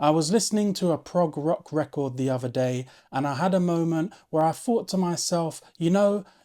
I was listening to a prog rock record the other day and I had a moment where I thought to myself,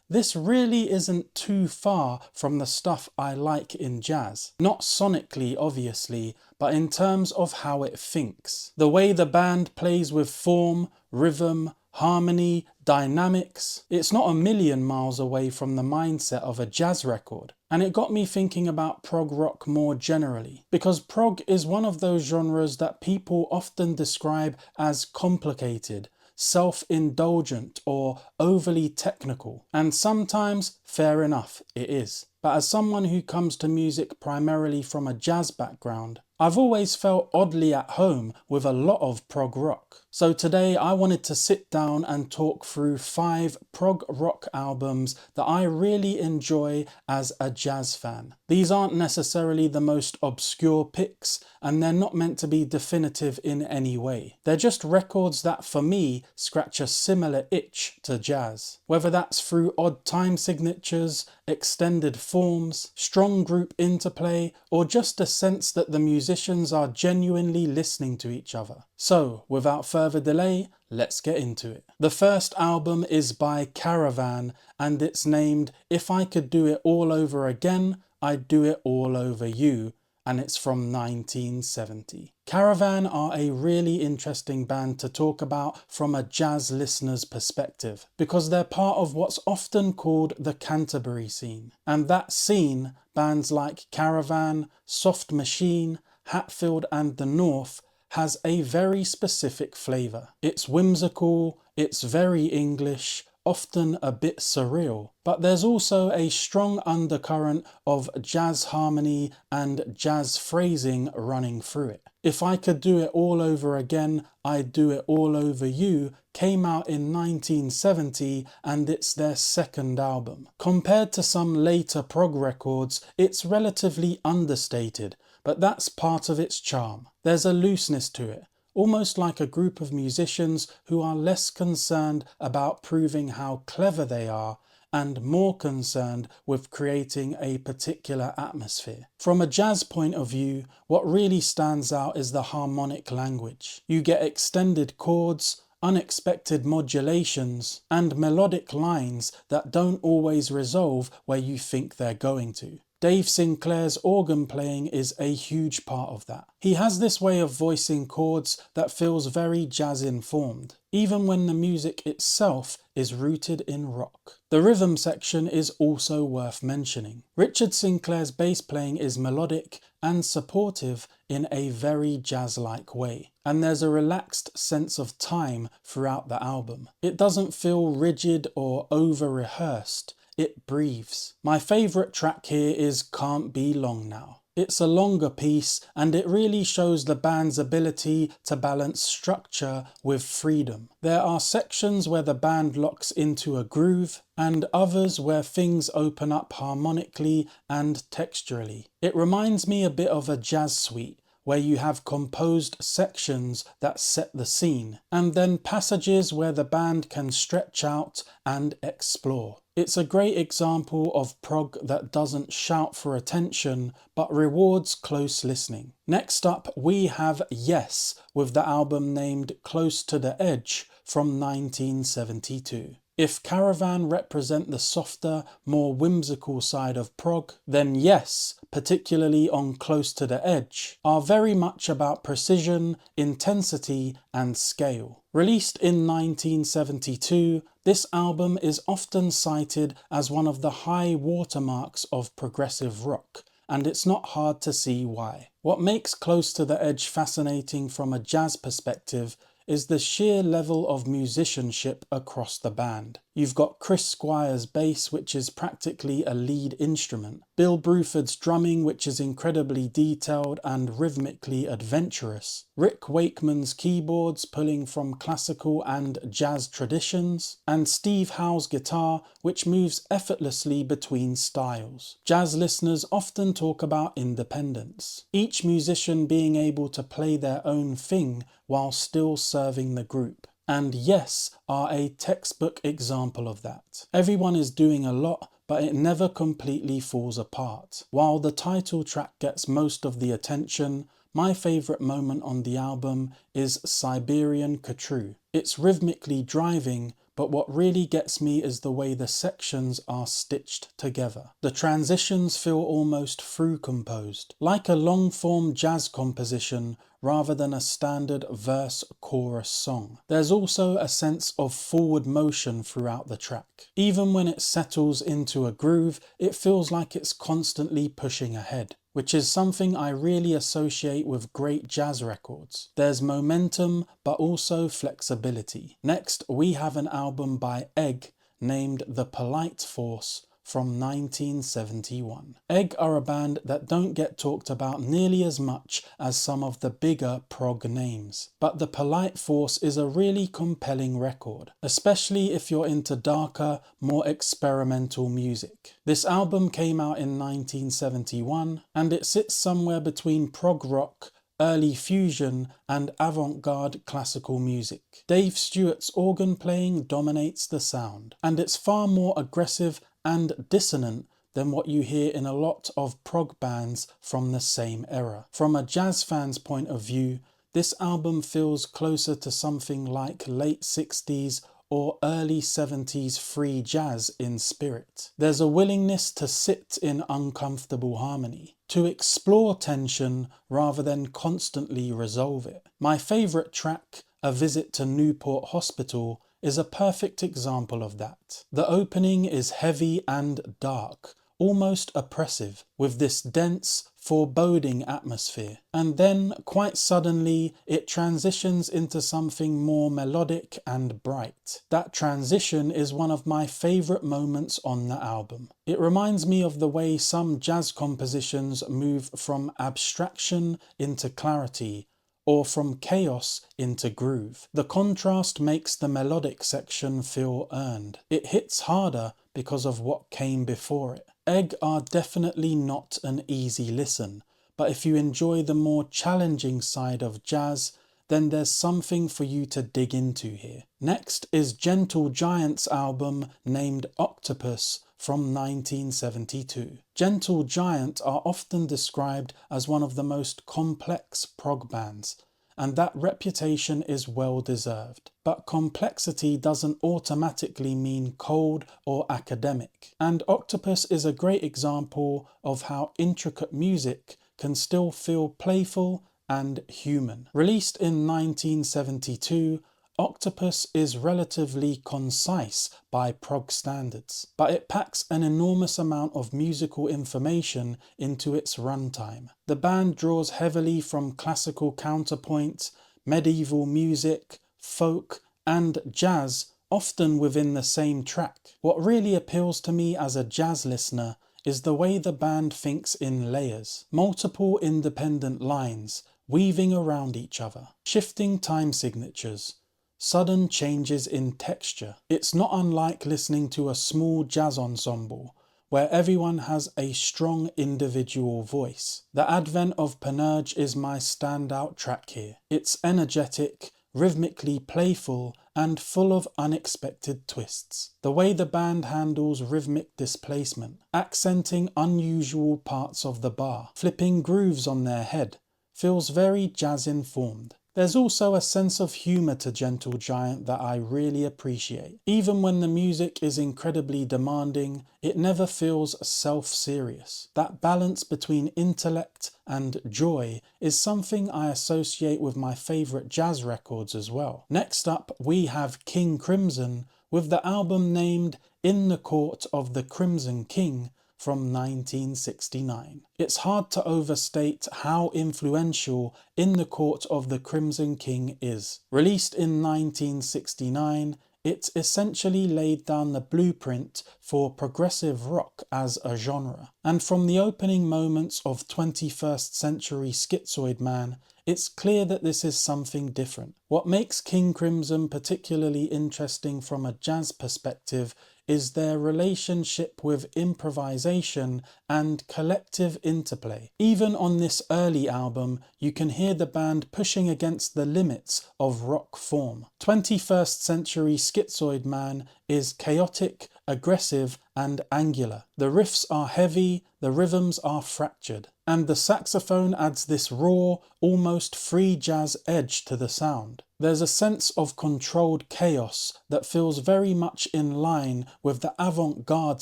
this really isn't too far from the stuff I like in jazz. Not sonically, obviously, but in terms of how it thinks. The way the band plays with form, rhythm, harmony, dynamics. It's not a million miles away from the mindset of a jazz record. And it got me thinking about prog rock more generally, because prog is one of those genres that people often describe as complicated, self-indulgent or overly technical. And sometimes, fair enough, it is. But as someone who comes to music primarily from a jazz background, I've always felt oddly at home with a lot of prog rock. So today I wanted to sit down and talk through 5 prog rock albums that I really enjoy as a jazz fan. These aren't necessarily the most obscure picks, and they're not meant to be definitive in any way. They're just records that for me scratch a similar itch to jazz. Whether that's through odd time signatures, extended forms, strong group interplay, or just a sense that the musicians are genuinely listening to each other. So, without further delay, let's get into it. The first album is by Caravan and it's named If I Could Do It All Over Again, I'd Do It All Over You, and it's from 1970. Caravan are a really interesting band to talk about from a jazz listener's perspective, because they're part of what's often called the Canterbury scene. And that scene, bands like Caravan, Soft Machine, Hatfield and The North, has a very specific flavour. It's whimsical, it's very English, often a bit surreal, but there's also a strong undercurrent of jazz harmony and jazz phrasing running through it. If I Could Do It All Over Again, I'd Do It All Over You came out in 1970 and it's their second album. Compared to some later prog records, it's relatively understated, but that's part of its charm. There's a looseness to it, almost like a group of musicians who are less concerned about proving how clever they are and more concerned with creating a particular atmosphere. From a jazz point of view, what really stands out is the harmonic language. You get extended chords, unexpected modulations, and melodic lines that don't always resolve where you think they're going to. Dave Sinclair's organ playing is a huge part of that. He has this way of voicing chords that feels very jazz-informed, even when the music itself is rooted in rock. The rhythm section is also worth mentioning. Richard Sinclair's bass playing is melodic and supportive in a very jazz-like way, and there's a relaxed sense of time throughout the album. It doesn't feel rigid or over-rehearsed. It breathes. My favourite track here is Can't Be Long Now. It's a longer piece and it really shows the band's ability to balance structure with freedom. There are sections where the band locks into a groove and others where things open up harmonically and texturally. It reminds me a bit of a jazz suite, where you have composed sections that set the scene, and then passages where the band can stretch out and explore. It's a great example of prog that doesn't shout for attention, but rewards close listening. Next up, we have Yes, with the album named Close to the Edge from 1972. If Caravan represent the softer, more whimsical side of prog, then Yes, particularly on Close to the Edge, are very much about precision, intensity and scale. Released in 1972, this album is often cited as one of the high watermarks of progressive rock, and it's not hard to see why. What makes Close to the Edge fascinating from a jazz perspective is the sheer level of musicianship across the band. You've got Chris Squire's bass, which is practically a lead instrument, Bill Bruford's drumming, which is incredibly detailed and rhythmically adventurous, Rick Wakeman's keyboards pulling from classical and jazz traditions, and Steve Howe's guitar, which moves effortlessly between styles. Jazz listeners often talk about independence, each musician being able to play their own thing while still serving the group. And Yes are a textbook example of that. Everyone is doing a lot, but it never completely falls apart. While the title track gets most of the attention, My favourite moment on the album is Siberian Katru. It's rhythmically driving, but what really gets me is the way the sections are stitched together. The transitions feel almost through-composed, like a long-form jazz composition rather than a standard verse-chorus song. There's also a sense of forward motion throughout the track. Even when it settles into a groove, it feels like it's constantly pushing ahead, which is something I really associate with great jazz records. There's momentum, but also flexibility. Next, we have an album by Egg named The Polite Force from 1971. Egg are a band that don't get talked about nearly as much as some of the bigger prog names, but The Polite Force is a really compelling record, especially if you're into darker, more experimental music. This album came out in 1971 and it sits somewhere between prog rock, early fusion and avant-garde classical music. Dave Stewart's organ playing dominates the sound, and it's far more aggressive and dissonant than what you hear in a lot of prog bands from the same era. From a jazz fan's point of view, this album feels closer to something like late 60s or early 70s free jazz in spirit. There's a willingness to sit in uncomfortable harmony, to explore tension rather than constantly resolve it. My favourite track, A Visit to Newport Hospital, is a perfect example of that. The opening is heavy and dark, almost oppressive, with this dense, foreboding atmosphere. And then, quite suddenly, it transitions into something more melodic and bright. That transition is one of my favourite moments on the album. It reminds me of the way some jazz compositions move from abstraction into clarity, or from chaos into groove. The contrast makes the melodic section feel earned. It hits harder because of what came before it. Egg are definitely not an easy listen, but if you enjoy the more challenging side of jazz, then there's something for you to dig into here. Next is Gentle Giant's album named Octopus from 1972. Gentle Giant are often described as one of the most complex prog bands, and that reputation is well deserved. But complexity doesn't automatically mean cold or academic, and Octopus is a great example of how intricate music can still feel playful and human. Released in 1972, Octopus is relatively concise by prog standards, but it packs an enormous amount of musical information into its runtime. The band draws heavily from classical counterpoint, medieval music, folk, and jazz, often within the same track. What really appeals to me as a jazz listener is the way the band thinks in layers, multiple independent lines weaving around each other, shifting time signatures, sudden changes in texture. It's not unlike listening to a small jazz ensemble where everyone has a strong individual voice. The advent of Panurge is my standout track here. It's energetic, rhythmically playful, and full of unexpected twists. The way the band handles rhythmic displacement, accenting unusual parts of the bar, flipping grooves on their head, feels very jazz-informed. There's also a sense of humour to Gentle Giant that I really appreciate. Even when the music is incredibly demanding, it never feels self-serious. That balance between intellect and joy is something I associate with my favourite jazz records as well. Next up, we have King Crimson with the album named In the Court of the Crimson King from 1969. It's hard to overstate how influential In the Court of the Crimson King is. Released in 1969, it essentially laid down the blueprint for progressive rock as a genre. And from the opening moments of 21st Century Schizoid Man, it's clear that this is something different. What makes King Crimson particularly interesting from a jazz perspective is their relationship with improvisation and collective interplay. Even on this early album, you can hear the band pushing against the limits of rock form. 21st Century Schizoid Man is chaotic, aggressive, and angular. The riffs are heavy, the rhythms are fractured, and the saxophone adds this raw, almost free jazz edge to the sound. There's a sense of controlled chaos that feels very much in line with the avant-garde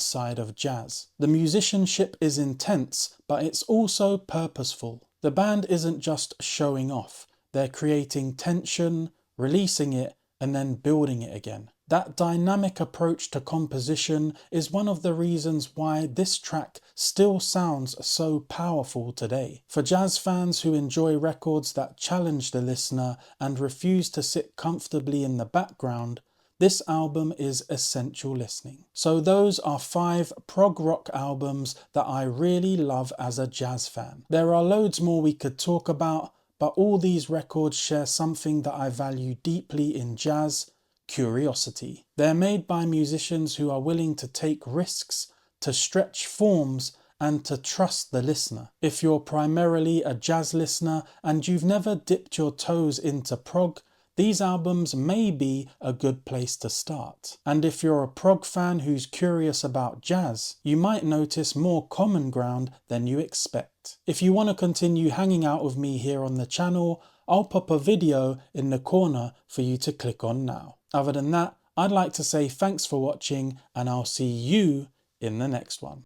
side of jazz. The musicianship is intense, but it's also purposeful. The band isn't just showing off, they're creating tension, releasing it, and then building it again. That dynamic approach to composition is one of the reasons why this track still sounds so powerful today. For jazz fans who enjoy records that challenge the listener and refuse to sit comfortably in the background, this album is essential listening. So those are 5 prog rock albums that I really love as a jazz fan. There are loads more we could talk about, but all these records share something that I value deeply in jazz: curiosity. They're made by musicians who are willing to take risks, to stretch forms, and to trust the listener. If you're primarily a jazz listener and you've never dipped your toes into prog, these albums may be a good place to start. And if you're a prog fan who's curious about jazz, you might notice more common ground than you expect. If you want to continue hanging out with me here on the channel, I'll pop a video in the corner for you to click on now. Other than that, I'd like to say thanks for watching, and I'll see you in the next one.